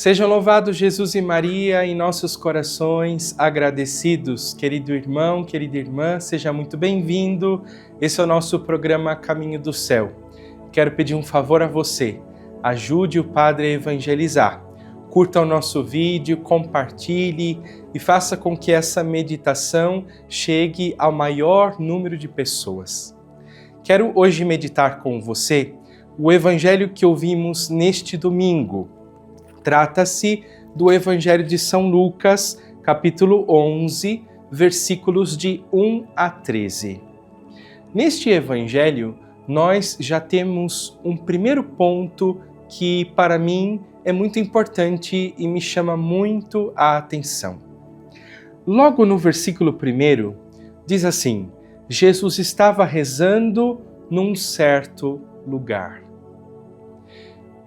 Sejam louvados Jesus e Maria em nossos corações agradecidos. Querido irmão, querida irmã, seja muito bem-vindo. Esse é o nosso programa Caminho do Céu. Quero pedir um favor a você. Ajude o Padre a evangelizar. Curta o nosso vídeo, compartilhe e faça com que essa meditação chegue ao maior número de pessoas. Quero hoje meditar com você o evangelho que ouvimos neste domingo. Trata-se do Evangelho de São Lucas, capítulo 11, versículos de 1 a 13. Neste Evangelho, nós já temos um primeiro ponto que, para mim, é muito importante e me chama muito a atenção. Logo no versículo 1, diz assim: Jesus estava rezando num certo lugar.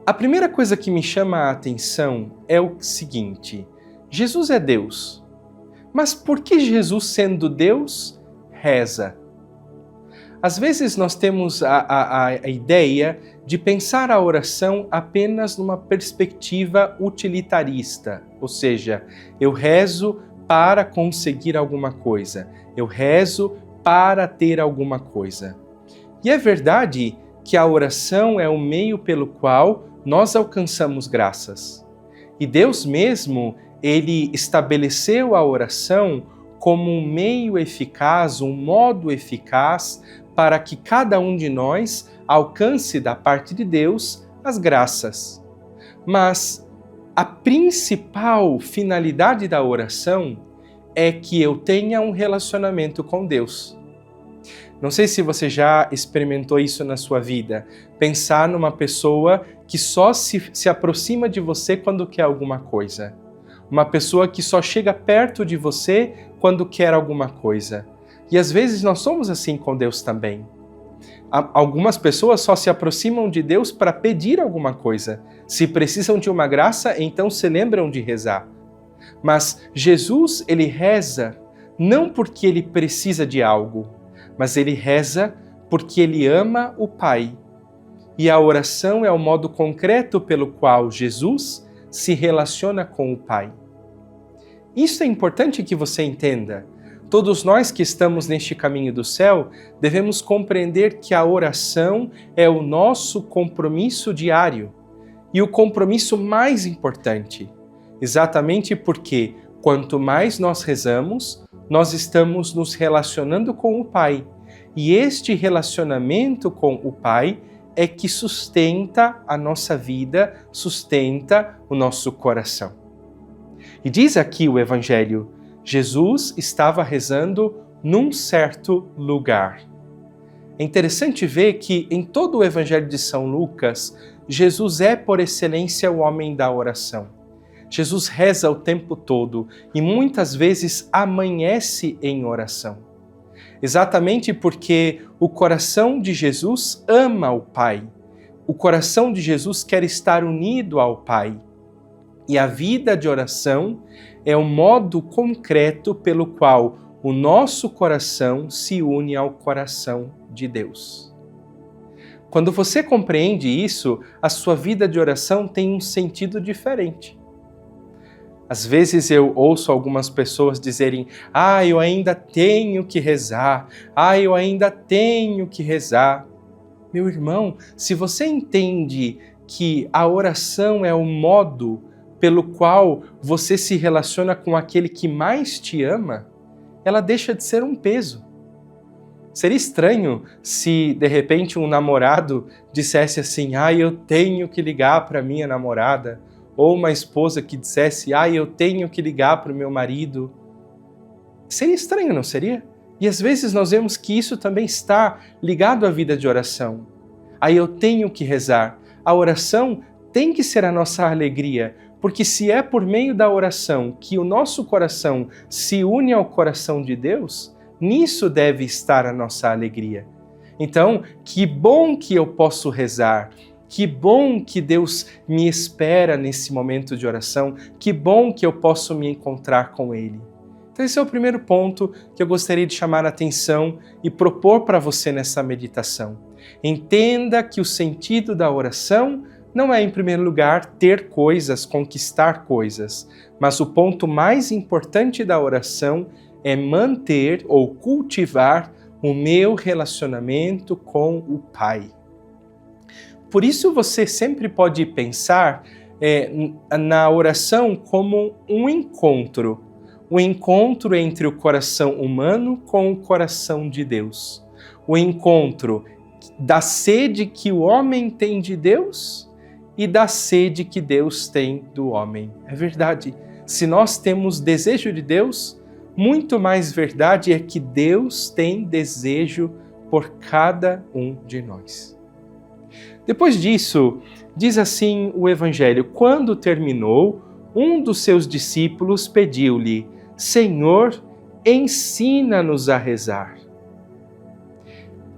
A primeira coisa que me chama a atenção é o seguinte: Jesus é Deus, mas por que Jesus, sendo Deus, reza? Às vezes nós temos a ideia de pensar a oração apenas numa perspectiva utilitarista, ou seja, eu rezo para conseguir alguma coisa, eu rezo para ter alguma coisa. E é verdade que a oração é o meio pelo qual nós alcançamos graças. E Deus mesmo, Ele estabeleceu a oração como um meio eficaz, um modo eficaz para que cada um de nós alcance da parte de Deus as graças. Mas a principal finalidade da oração é que eu tenha um relacionamento com Deus. Não sei se você já experimentou isso na sua vida, pensar numa pessoa que só se aproxima de você quando quer alguma coisa. Uma pessoa que só chega perto de você quando quer alguma coisa. E às vezes nós somos assim com Deus também. Algumas pessoas só se aproximam de Deus para pedir alguma coisa. Se precisam de uma graça, então se lembram de rezar. Mas Jesus, ele reza não porque ele precisa de algo, mas ele reza porque ele ama o Pai. E a oração é o modo concreto pelo qual Jesus se relaciona com o Pai. Isso é importante que você entenda. Todos nós que estamos neste caminho do céu devemos compreender que a oração é o nosso compromisso diário e o compromisso mais importante. Exatamente porque quanto mais nós rezamos, nós estamos nos relacionando com o Pai. E este relacionamento com o Pai é que sustenta a nossa vida, sustenta o nosso coração. E diz aqui o Evangelho: Jesus estava rezando num certo lugar. É interessante ver que em todo o Evangelho de São Lucas, Jesus é por excelência o homem da oração. Jesus reza o tempo todo e muitas vezes amanhece em oração. Exatamente porque o coração de Jesus ama o Pai. O coração de Jesus quer estar unido ao Pai. E a vida de oração é o modo concreto pelo qual o nosso coração se une ao coração de Deus. Quando você compreende isso, a sua vida de oração tem um sentido diferente. Às vezes eu ouço algumas pessoas dizerem: eu ainda tenho que rezar, eu ainda tenho que rezar. Meu irmão, se você entende que a oração é o modo pelo qual você se relaciona com aquele que mais te ama, ela deixa de ser um peso. Seria estranho se, de repente, um namorado dissesse assim: eu tenho que ligar para minha namorada. Ou uma esposa que dissesse: eu tenho que ligar para o meu marido. Seria estranho, não seria? E às vezes nós vemos que isso também está ligado à vida de oração. Eu tenho que rezar. A oração tem que ser a nossa alegria, porque se é por meio da oração que o nosso coração se une ao coração de Deus, nisso deve estar a nossa alegria. Então, que bom que eu posso rezar. Que bom que Deus me espera nesse momento de oração, que bom que eu posso me encontrar com Ele. Então esse é o primeiro ponto que eu gostaria de chamar a atenção e propor para você nessa meditação. Entenda que o sentido da oração não é, em primeiro lugar, ter coisas, conquistar coisas, mas o ponto mais importante da oração é manter ou cultivar o meu relacionamento com o Pai. Por isso você sempre pode pensar na oração como um encontro entre o coração humano com o coração de Deus. O encontro da sede que o homem tem de Deus e da sede que Deus tem do homem. É verdade. Se nós temos desejo de Deus, muito mais verdade é que Deus tem desejo por cada um de nós. Depois disso, diz assim o Evangelho: quando terminou, um dos seus discípulos pediu-lhe: Senhor, ensina-nos a rezar.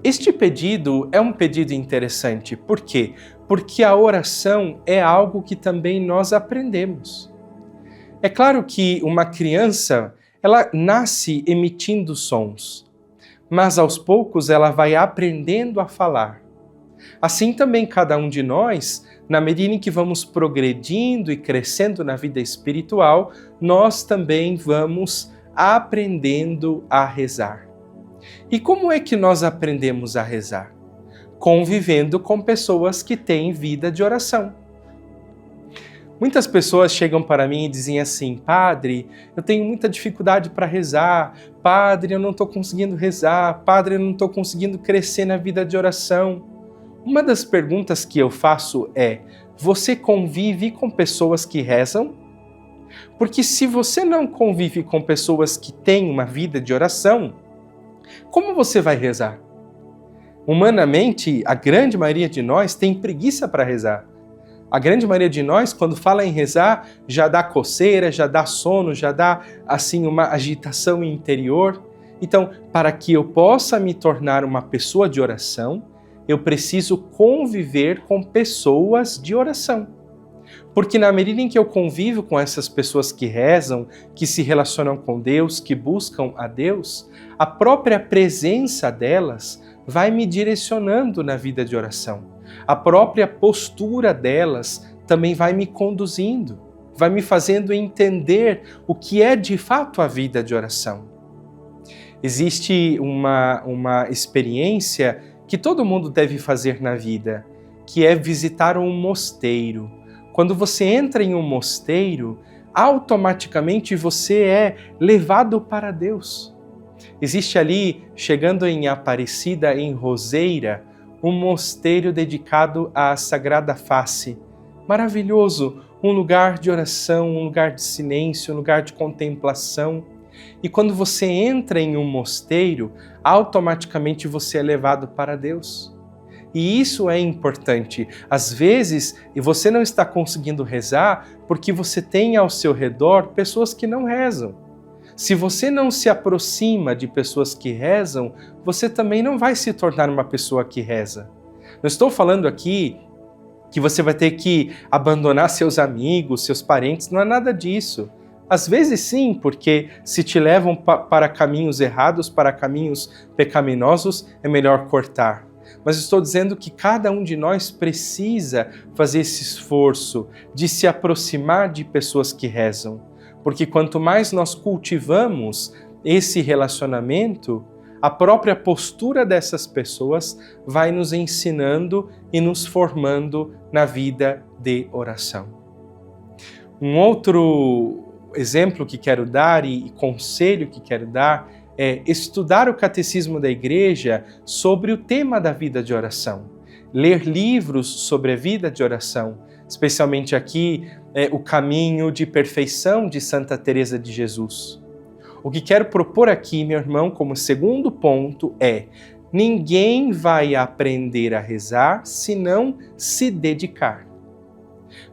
Este pedido é um pedido interessante. Por quê? Porque a oração é algo que também nós aprendemos. É claro que uma criança, ela nasce emitindo sons, mas aos poucos ela vai aprendendo a falar. Assim também cada um de nós, na medida em que vamos progredindo e crescendo na vida espiritual, nós também vamos aprendendo a rezar. E como é que nós aprendemos a rezar? Convivendo com pessoas que têm vida de oração. Muitas pessoas chegam para mim e dizem assim: Padre, eu tenho muita dificuldade para rezar. Padre, eu não estou conseguindo rezar. Padre, eu não estou conseguindo crescer na vida de oração. Uma das perguntas que eu faço é: você convive com pessoas que rezam? Porque se você não convive com pessoas que têm uma vida de oração, como você vai rezar? Humanamente, a grande maioria de nós tem preguiça para rezar. A grande maioria de nós, quando fala em rezar, já dá coceira, já dá sono, já dá assim uma agitação interior. Então, para que eu possa me tornar uma pessoa de oração, eu preciso conviver com pessoas de oração. Porque na medida em que eu convivo com essas pessoas que rezam, que se relacionam com Deus, que buscam a Deus, a própria presença delas vai me direcionando na vida de oração. A própria postura delas também vai me conduzindo, vai me fazendo entender o que é de fato a vida de oração. Existe uma experiência que todo mundo deve fazer na vida, que é visitar um mosteiro. Quando você entra em um mosteiro, automaticamente você é levado para Deus. Existe ali, chegando em Aparecida, em Roseira, um mosteiro dedicado à Sagrada Face. Maravilhoso, um lugar de oração, um lugar de silêncio, um lugar de contemplação. E quando você entra em um mosteiro, automaticamente você é levado para Deus. E isso é importante. Às vezes, você não está conseguindo rezar porque você tem ao seu redor pessoas que não rezam. Se você não se aproxima de pessoas que rezam, você também não vai se tornar uma pessoa que reza. Não estou falando aqui que você vai ter que abandonar seus amigos, seus parentes, não é nada disso. Às vezes sim, porque se te levam para caminhos errados, para caminhos pecaminosos, é melhor cortar. Mas estou dizendo que cada um de nós precisa fazer esse esforço de se aproximar de pessoas que rezam. Porque quanto mais nós cultivamos esse relacionamento, a própria postura dessas pessoas vai nos ensinando e nos formando na vida de oração. Um outro exemplo que quero dar e conselho que quero dar é estudar o Catecismo da Igreja sobre o tema da vida de oração. Ler livros sobre a vida de oração, especialmente aqui o Caminho de Perfeição de Santa Teresa de Jesus. O que quero propor aqui, meu irmão, como segundo ponto é: ninguém vai aprender a rezar se não se dedicar.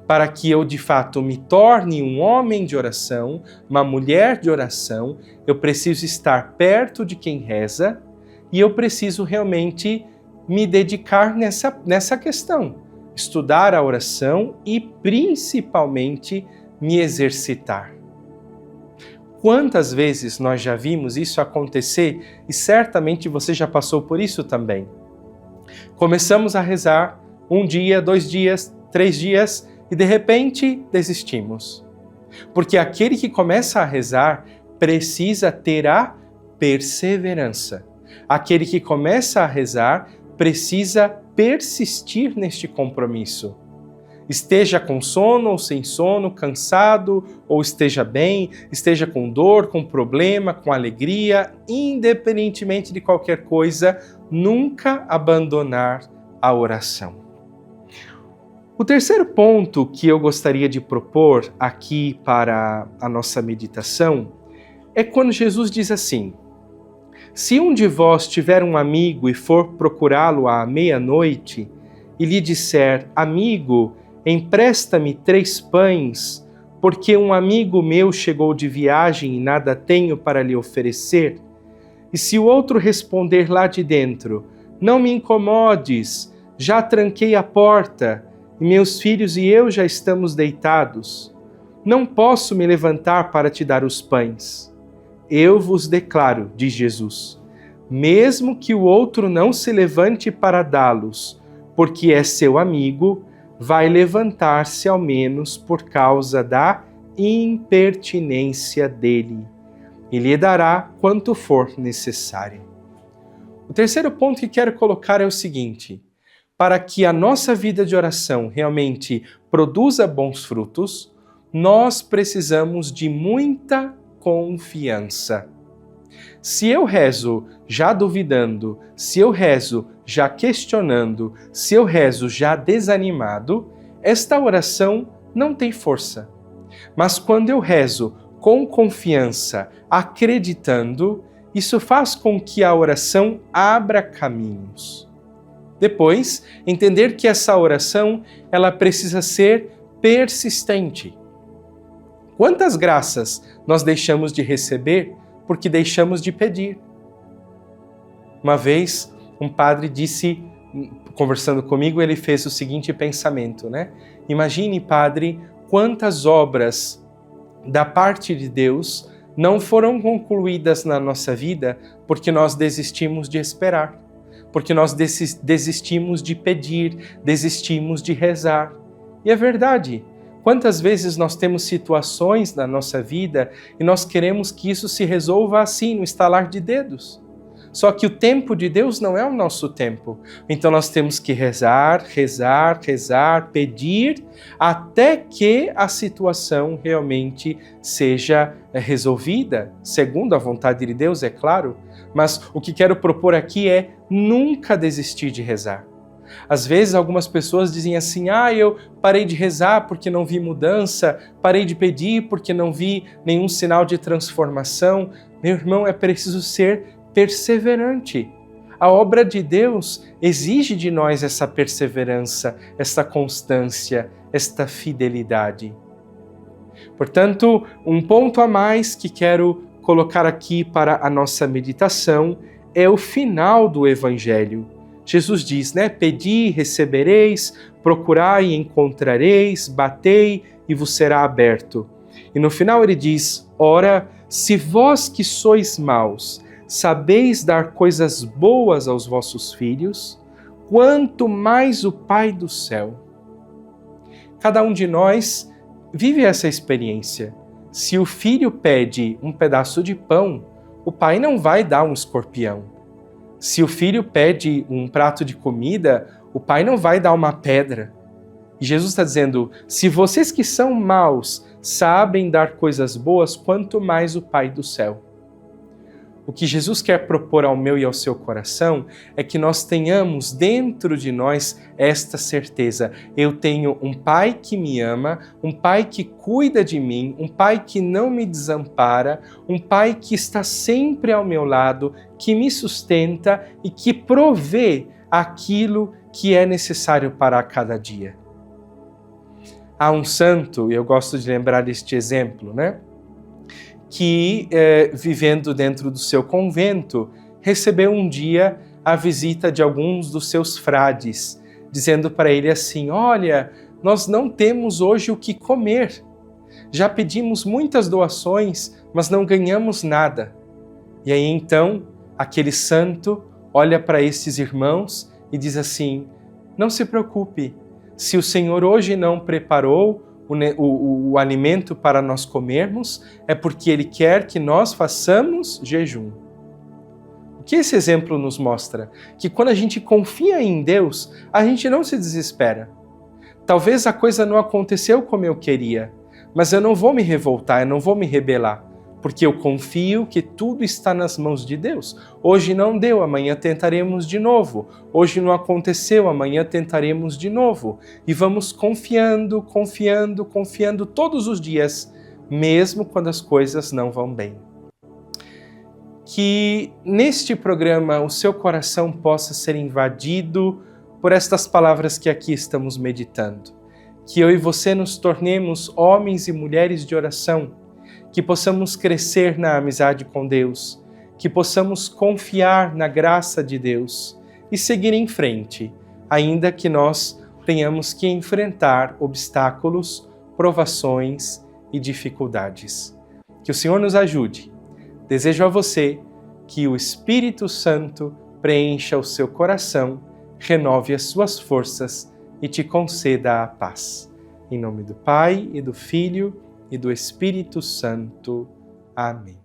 Para que eu de fato me torne um homem de oração, uma mulher de oração, eu preciso estar perto de quem reza e eu preciso realmente me dedicar nessa questão. Estudar a oração e principalmente me exercitar. Quantas vezes nós já vimos isso acontecer e certamente você já passou por isso também. Começamos a rezar 1 dia, 2 dias, 3 dias e de repente desistimos. Porque aquele que começa a rezar precisa ter a perseverança. Aquele que começa a rezar precisa persistir neste compromisso. Esteja com sono ou sem sono, cansado ou esteja bem, esteja com dor, com problema, com alegria, independentemente de qualquer coisa, nunca abandonar a oração. O terceiro ponto que eu gostaria de propor aqui para a nossa meditação é quando Jesus diz assim: se um de vós tiver um amigo e for procurá-lo à meia-noite e lhe disser: amigo, empresta-me 3 pães, porque um amigo meu chegou de viagem e nada tenho para lhe oferecer. E se o outro responder lá de dentro: não me incomodes, já tranquei a porta, e meus filhos e eu já estamos deitados, não posso me levantar para te dar os pães. Eu vos declaro, diz Jesus, mesmo que o outro não se levante para dá-los, porque é seu amigo, vai levantar-se ao menos por causa da impertinência dele, e lhe dará quanto for necessário. O terceiro ponto que quero colocar é o seguinte: para que a nossa vida de oração realmente produza bons frutos, nós precisamos de muita confiança. Se eu rezo já duvidando, se eu rezo já questionando, se eu rezo já desanimado, esta oração não tem força. Mas quando eu rezo com confiança, acreditando, isso faz com que a oração abra caminhos. Depois, entender que essa oração, ela precisa ser persistente. Quantas graças nós deixamos de receber porque deixamos de pedir? Uma vez, um padre disse, conversando comigo, ele fez o seguinte pensamento, né? Imagine, padre, quantas obras da parte de Deus não foram concluídas na nossa vida porque nós desistimos de esperar. Porque nós desistimos de pedir, desistimos de rezar. E é verdade. Quantas vezes nós temos situações na nossa vida e nós queremos que isso se resolva assim, no estalar de dedos. Só que o tempo de Deus não é o nosso tempo. Então nós temos que rezar, rezar, rezar, pedir, até que a situação realmente seja resolvida, segundo a vontade de Deus, é claro. Mas o que quero propor aqui é nunca desistir de rezar. Às vezes algumas pessoas dizem assim: eu parei de rezar porque não vi mudança, parei de pedir porque não vi nenhum sinal de transformação. Meu irmão, é preciso ser perseverante. A obra de Deus exige de nós essa perseverança, essa constância, esta fidelidade. Portanto, um ponto a mais que quero colocar aqui para a nossa meditação é o final do Evangelho. Jesus diz, pedi e recebereis, procurai e encontrareis, batei e vos será aberto. E no final ele diz, ora, se vós que sois maus, sabeis dar coisas boas aos vossos filhos, quanto mais o Pai do céu. Cada um de nós vive essa experiência. Se o filho pede um pedaço de pão, o pai não vai dar um escorpião. Se o filho pede um prato de comida, o pai não vai dar uma pedra. E Jesus está dizendo, se vocês que são maus sabem dar coisas boas, quanto mais o Pai do céu. O que Jesus quer propor ao meu e ao seu coração é que nós tenhamos dentro de nós esta certeza. Eu tenho um Pai que me ama, um Pai que cuida de mim, um Pai que não me desampara, um Pai que está sempre ao meu lado, que me sustenta e que provê aquilo que é necessário para cada dia. Há um santo, e eu gosto de lembrar deste exemplo, que, vivendo dentro do seu convento, recebeu um dia a visita de alguns dos seus frades, dizendo para ele assim, olha, nós não temos hoje o que comer. Já pedimos muitas doações, mas não ganhamos nada. E aí então, aquele santo olha para esses irmãos e diz assim, não se preocupe, Se o Senhor hoje não preparou o alimento para nós comermos, é porque Ele quer que nós façamos jejum. O que esse exemplo nos mostra? Que quando a gente confia em Deus, a gente não se desespera. Talvez a coisa não aconteceu como eu queria, mas eu não vou me revoltar, eu não vou me rebelar, porque eu confio que tudo está nas mãos de Deus. Hoje não deu, amanhã tentaremos de novo. Hoje não aconteceu, amanhã tentaremos de novo. E vamos confiando, confiando, confiando todos os dias, mesmo quando as coisas não vão bem. Que neste programa o seu coração possa ser invadido por estas palavras que aqui estamos meditando. Que eu e você nos tornemos homens e mulheres de oração, que possamos crescer na amizade com Deus, que possamos confiar na graça de Deus e seguir em frente, ainda que nós tenhamos que enfrentar obstáculos, provações e dificuldades. Que o Senhor nos ajude. Desejo a você que o Espírito Santo preencha o seu coração, renove as suas forças e te conceda a paz. Em nome do Pai, e do Filho, e do Espírito Santo. Amém.